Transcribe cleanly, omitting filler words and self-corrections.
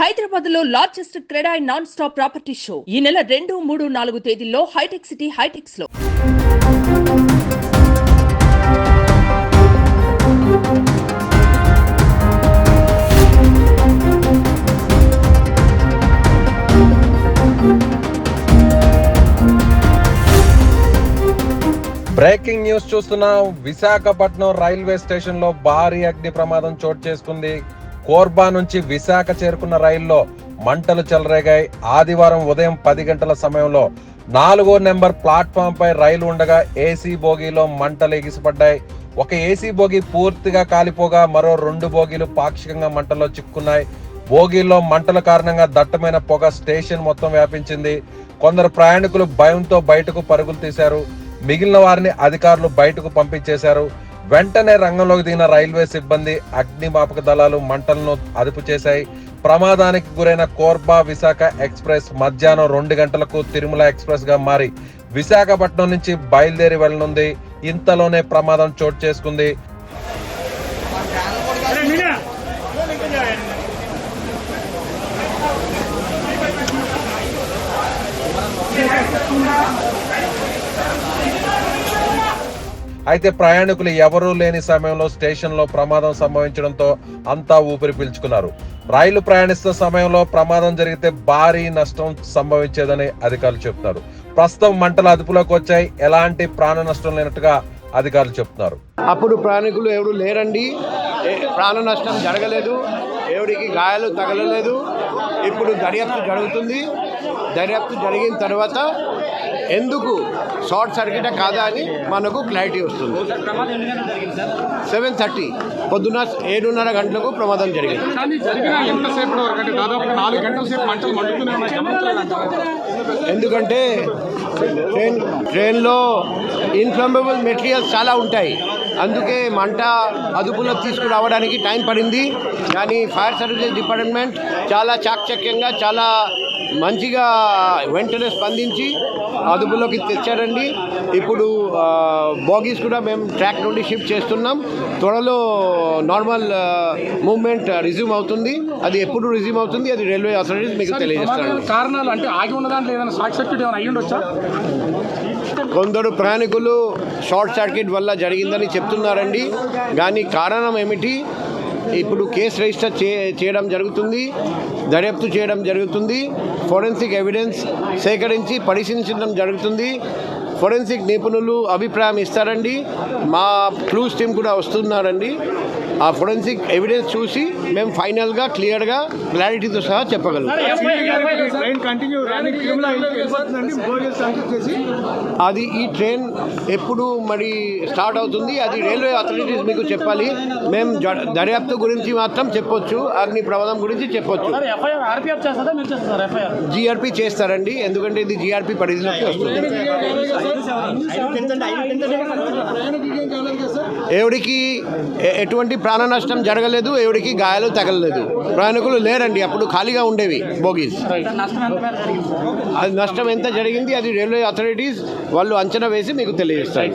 హైదరాబాద్ లో largest CREDAI non stop property show ఈ నెల 2, 3, 4 తేదీల్లో హైటెక్ సిటీ హైటెక్స్ లో. బ్రేకింగ్ న్యూస్ చూస్తున్నాం. విశాఖపట్నం రైల్వే స్టేషన్ లో భారీ అగ్ని ప్రమాదం చోటు చేసుకుంది. కోర్బా నుంచి విశాఖ చేరుకున్న రైల్లో మంటలు చెలరేగాయి. ఆదివారం ఉదయం 10 గంటల సమయంలో 4వ నెంబర్ ప్లాట్ఫామ్ పై రైలు ఉండగా ఏసీ బోగీలో మంటలు ఎగిసిపడ్డాయి. ఒక ఏసీ బోగి పూర్తిగా కాలిపోగా మరో 2 బోగీలు పాక్షికంగా మంటల్లో చిక్కుకున్నాయి. బోగీల్లో మంటల కారణంగా దట్టమైన పొగ స్టేషన్ మొత్తం వ్యాపించింది. కొందరు ప్రయాణికులు భయంతో బయటకు పరుగులు తీశారు. మిగిలిన వారిని అధికారులు బయటకు పంపించేశారు. వెంటనే రంగంలోకి దిగిన రైల్వే సిబ్బంది, అగ్నిమాపక దళాలు మంటలను అదుపు చేశాయి. ప్రమాదానికి గురైన కోర్బా విశాఖ ఎక్స్ప్రెస్ మధ్యాహ్నం 2 గంటలకు తిరుమల ఎక్స్ప్రెస్ గా మారి విశాఖపట్నం నుంచి బయలుదేరి వెళ్లనుంది. ఇంతలోనే ప్రమాదం చోటు చేసుకుంది. అయితే ప్రయాణికులు ఎవరూ లేని సమయంలో స్టేషన్ లో ప్రమాదం సంభవించడంతో అంతా ఊపిరి పీల్చుకున్నారు. రైలు ప్రయాణిస్తున్న సమయంలో ప్రమాదం జరిగితే భారీ నష్టం సంభవించేదని అధికారులు చెబుతున్నారు. ప్రస్తుతం మంటలు అదుపులోకి వచ్చాయి. ఎలాంటి ప్రాణ నష్టం లేనట్టుగా అధికారులు చెప్తున్నారు. అప్పుడు ప్రయాణికులు ఎవరు లేరండి, ప్రాణ నష్టం జరగలేదు, ఎవరికి గాయాలు తగలలేదు. ఇప్పుడు దర్యాప్తు జరుగుతుంది. దర్యాప్తు జరిగిన తర్వాత ఎందుకు షార్ట్ సర్క్యూట్ కాదా అని మనకు క్లారిటీ వస్తుంది. 7:30 పొద్దున 7:30 గంటలకు ప్రమాదం జరిగింది. ఎందుకంటే ట్రైన్లో ఇన్ఫ్లమబుల్ మెటీరియల్స్ చాలా ఉంటాయి. అందుకే మంట అదుపులో తీసుకురావడానికి టైం పడింది. కానీ ఫైర్ సర్వీసెస్ డిపార్ట్మెంట్ చాలా చాకచక్యంగా, చాలా మంచిగా వెంటనే స్పందించి అదుపులోకి తెచ్చారండి. ఇప్పుడు బోగీస్ కూడా మేము ట్రాక్ నుండి షిఫ్ట్ చేస్తున్నాం. త్వరలో నార్మల్ మూవ్మెంట్ రిజ్యూమ్ అవుతుంది. అది ఎప్పుడు రిజ్యూమ్ అవుతుంది అది రైల్వే అథారిటీస్ మీకు తెలియజేస్తారు. కారణాలు అంటే ఆగి ఉన్నదాంట్లో ఏదైనా షార్ట్ సర్క్యూట్ ఏమైనా అయ్యి ఉండొచ్చా? కొందరు ప్రయాణికులు షార్ట్ సర్క్యూట్ వల్ల జరిగిందని చెప్తున్నారండి. కానీ కారణం ఏమిటి, ఇప్పుడు కేసు రిజిస్టర్ చేయడం జరుగుతుంది, దర్యాప్తు చేయడం జరుగుతుంది, ఫోరెన్సిక్ ఎవిడెన్స్ సేకరించి పరిశీలించడం జరుగుతుంది. ఫోరెన్సిక్ నిపుణులు అభిప్రాయం ఇస్తారండి. మా క్లూస్ టీమ్ కూడా వస్తున్నారండి. ఆ ఫోరెన్సిక్ ఎవిడెన్స్ చూసి మేము ఫైనల్గా క్లియర్గా క్లారిటీతో సహా చెప్పగలం. అది ఈ ట్రైన్ ఎప్పుడు మరి స్టార్ట్ అవుతుంది అది రైల్వే అథారిటీస్ మీకు చెప్పాలి. మేము దర్యాప్తు గురించి మాత్రం చెప్పొచ్చు, అగ్ని ప్రమాదం గురించి చెప్పొచ్చు. జీఆర్పీ చేస్తారండి, ఎందుకంటే ఇది జీఆర్పీ పరిధిలోకి వస్తుంది. ఎవరికి ఎటువంటి ప్రాణ నష్టం జరగలేదు, ఎవరికి గాయాలు తగలలేదు, ప్రయాణికులు లేరండి. అప్పుడు ఖాళీగా ఉండేవి బోగీస్. అది నష్టం ఎంత జరిగింది అది రైల్వే అథారిటీస్ వాళ్ళు అంచనా వేసి మీకు తెలియజేస్తారు.